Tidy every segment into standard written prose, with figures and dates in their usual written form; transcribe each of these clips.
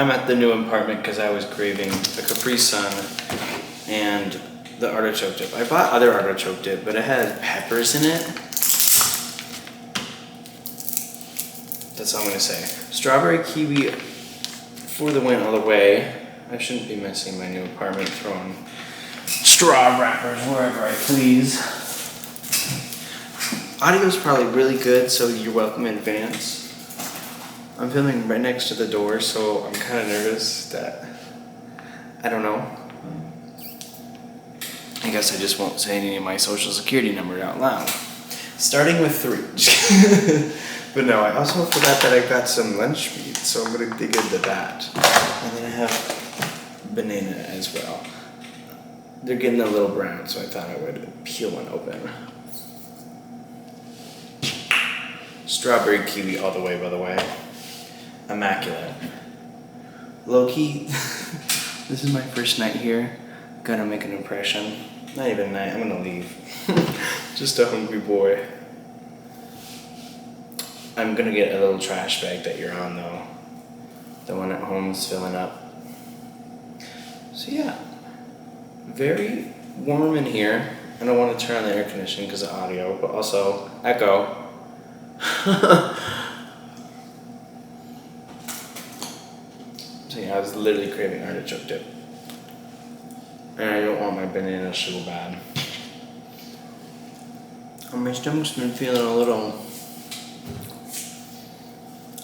I'm at the new apartment because I was craving the Capri Sun and the artichoke dip. I bought other artichoke dip, but it had peppers in it. That's all I'm gonna say. Strawberry kiwi for the win all the way. I shouldn't be messing my new apartment throwing straw wrappers wherever I please. Audio's probably really good, so you're welcome in advance. I'm filming right next to the door, so I'm kind of nervous that, I don't know. I guess I just won't say any of my social security number out loud. Starting with 3. But no, I also forgot that I got some lunch meat, so I'm gonna dig into that. And then I have banana as well. They're getting a little brown, so I thought I would peel one open. Strawberry kiwi all the way, by the way. Immaculate. Lowkey, this is my first night here. Gotta make an impression. Not even a night, I'm gonna leave. Just a hungry boy. I'm gonna get a little trash bag that you're on though. The one at home's filling up. So yeah, very warm in here. I don't want to turn on the air conditioning because of audio, but also echo. So yeah, I was literally craving artichoke dip. And I don't want my banana so bad. And my stomach's been feeling a little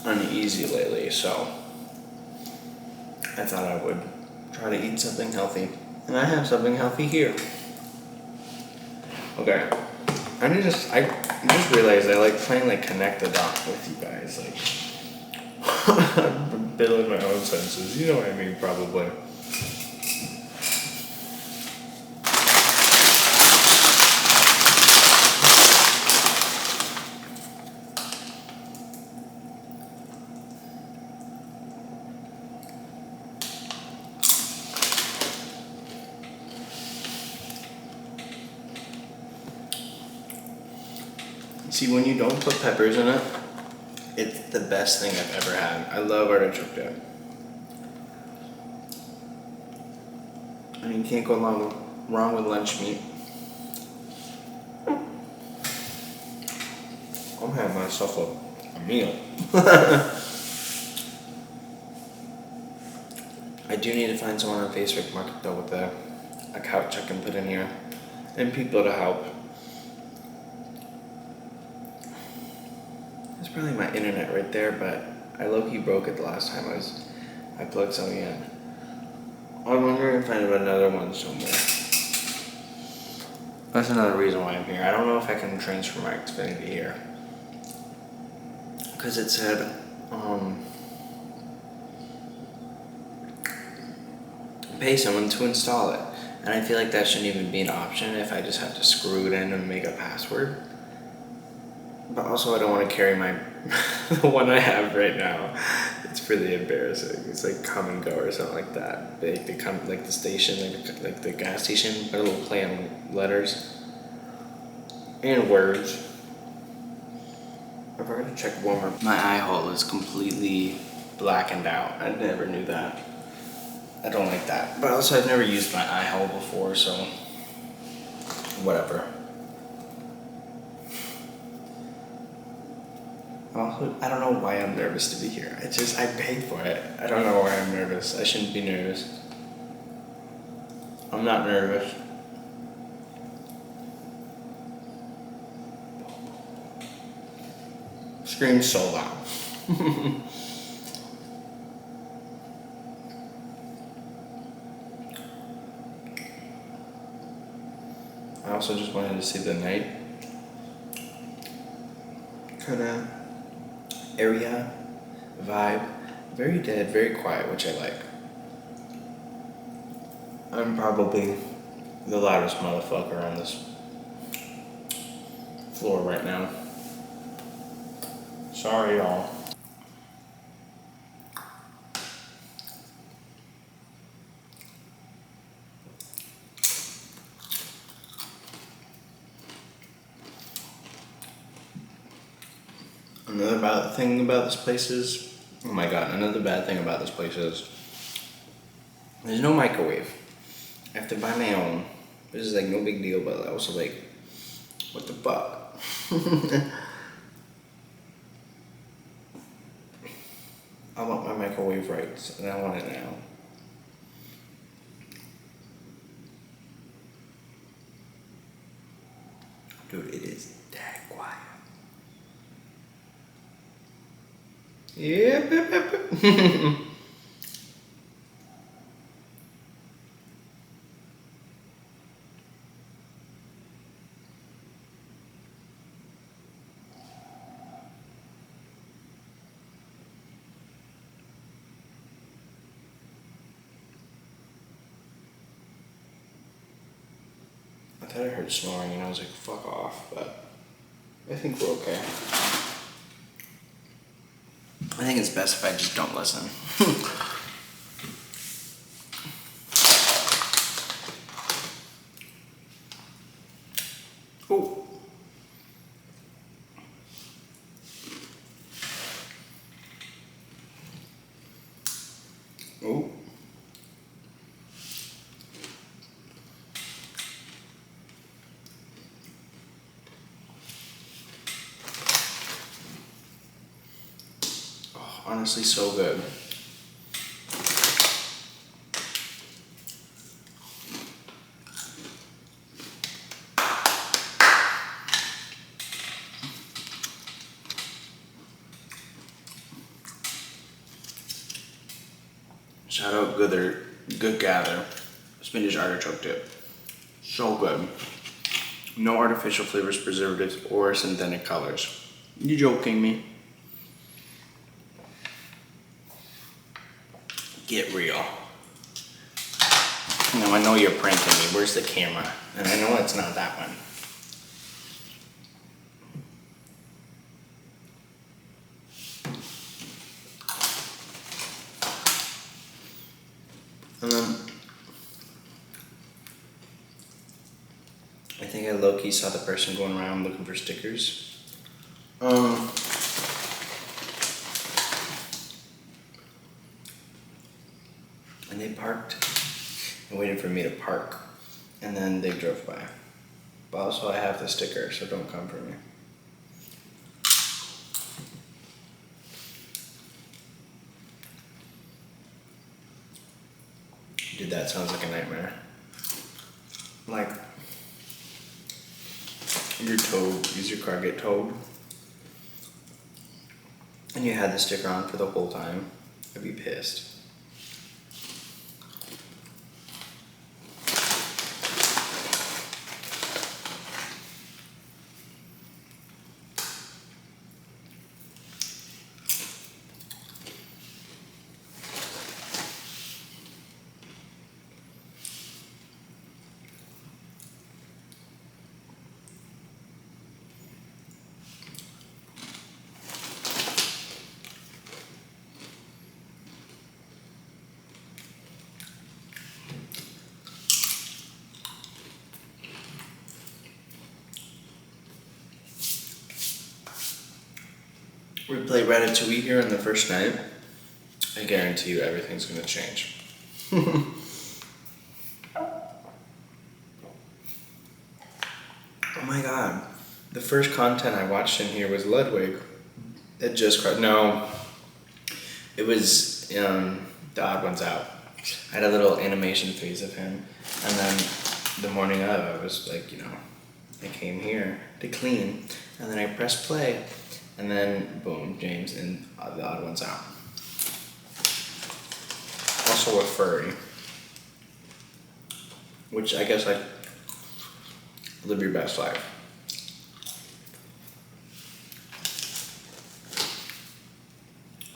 uneasy lately, so I thought I would try to eat something healthy. And I have something healthy here. Okay. I just realized I like playing like connect the dot with you guys. Like I'm building my own senses. You know what I mean, probably. See, when you don't put peppers in it, it's the best thing I've ever had. I love artichoke dip. I mean, you can't go wrong with lunch meat. I'm having myself a meal. I do need to find someone on Facebook Market though with a couch I can put in here and people to help. That's probably my internet right there, but I low-key broke it the last time I plugged something in. I'm wondering if I have another one somewhere. That's another reason why I'm here. I don't know if I can transfer my Xfinity here. Because it said, pay someone to install it. And I feel like that shouldn't even be an option if I just have to screw it in and make a password. But also I don't want to carry my the one I have right now. It's really embarrassing. It's like Come and Go or something like that. They come like the station, like the gas station, but a little play on letters and words. I forgot to check one more. My eye hole is completely blackened out. I never knew that. I don't like that. But also I've never used my eye hole before, so whatever. Also, I don't know why I'm nervous to be here. I paid for it. I don't know why I'm nervous. I shouldn't be nervous. I'm not nervous. Scream so loud. I also just wanted to see the night kind of area, vibe, very dead, very quiet, which I like. I'm probably the loudest motherfucker on this floor right now. Sorry, y'all. Another thing about this place is Oh my god, another bad thing about this place is there's no microwave. I have to buy my own. This is like no big deal, but also like, what the fuck? I want my microwave rights, and I want it now. Dude, it is that quiet. Yep, yep, yep. I thought I heard snoring and I was like, fuck off, but I think we're okay. I think it's best if I just don't listen. Oh. Oh. Oh, honestly, so good. Shout out Good Gather spinach artichoke dip. So good. No artificial flavors, preservatives, or synthetic colors. You joking me? Get real. Now I know you're pranking me. Where's the camera? And I know it's not that one. I think I low-key saw the person going around looking for stickers. And they parked and waited for me to park. And then they drove by. But also I have the sticker, so don't come for me. Dude, that sounds like a nightmare. Like, you're towed, is your car get towed? And you had the sticker on for the whole time. I'd be pissed. We play Ratatouille here on the first night. I guarantee you everything's gonna change. Oh my god. The first content I watched in here was Ludwig. It just cried. No. It was The Odd Ones Out. I had a little animation phase of him. And then the morning of, I was like, I came here to clean. And then I pressed play. And then, boom, James and The Odd Ones Out. Also a furry. Which I guess, like, live your best life.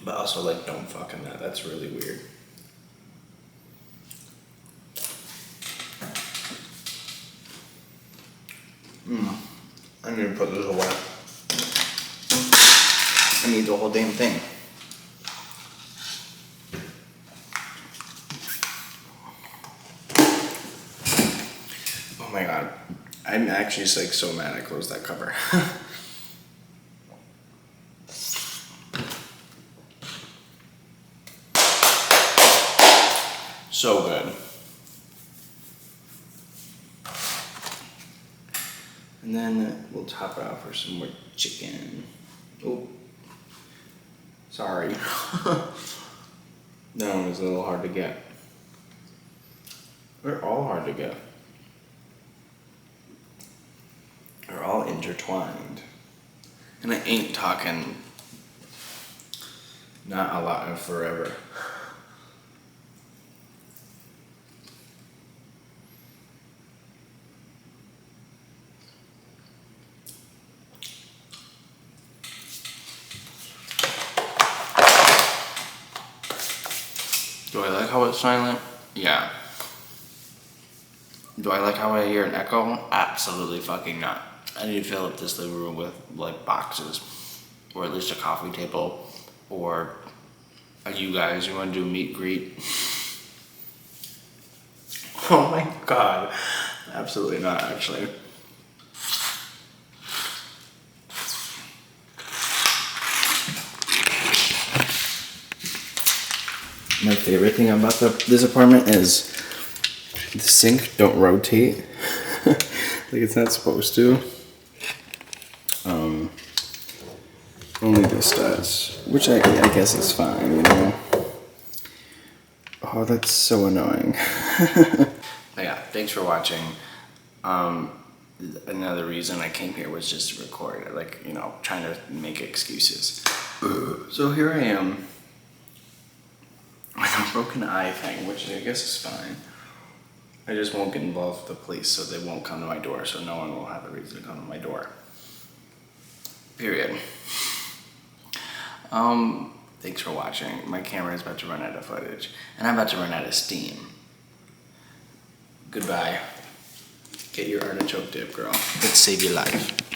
But also, like, don't fuck in that. That's really weird. I need to put this away. I need the whole damn thing. Oh my god. I'm actually just, like, so mad I closed that cover. So good. And then we'll top it off with some more chicken. Oh, sorry. That one was a little hard to get. They're all hard to get. They're all intertwined. And I ain't talking not a lot of forever. Do I like how it's silent? Yeah. Do I like how I hear an echo? Absolutely fucking not. I need to fill up this living room with like boxes, or at least a coffee table, or you guys, you want to do meet and greet? Oh my god. Absolutely not, actually. My favorite thing about this apartment is the sink don't rotate like it's not supposed to. Only this does, which I guess is fine, you know. Oh, that's so annoying. Yeah, thanks for watching. Another reason I came here was just to record, like, you know, trying to make excuses. So here I am with a broken eye thing, which I guess is fine. I just won't get involved with the police, so they won't come to my door, so no one will have a reason to come to my door. Period. Thanks for watching. My camera is about to run out of footage, and I'm about to run out of steam. Goodbye. Get your artichoke dip, girl. Let's save your life.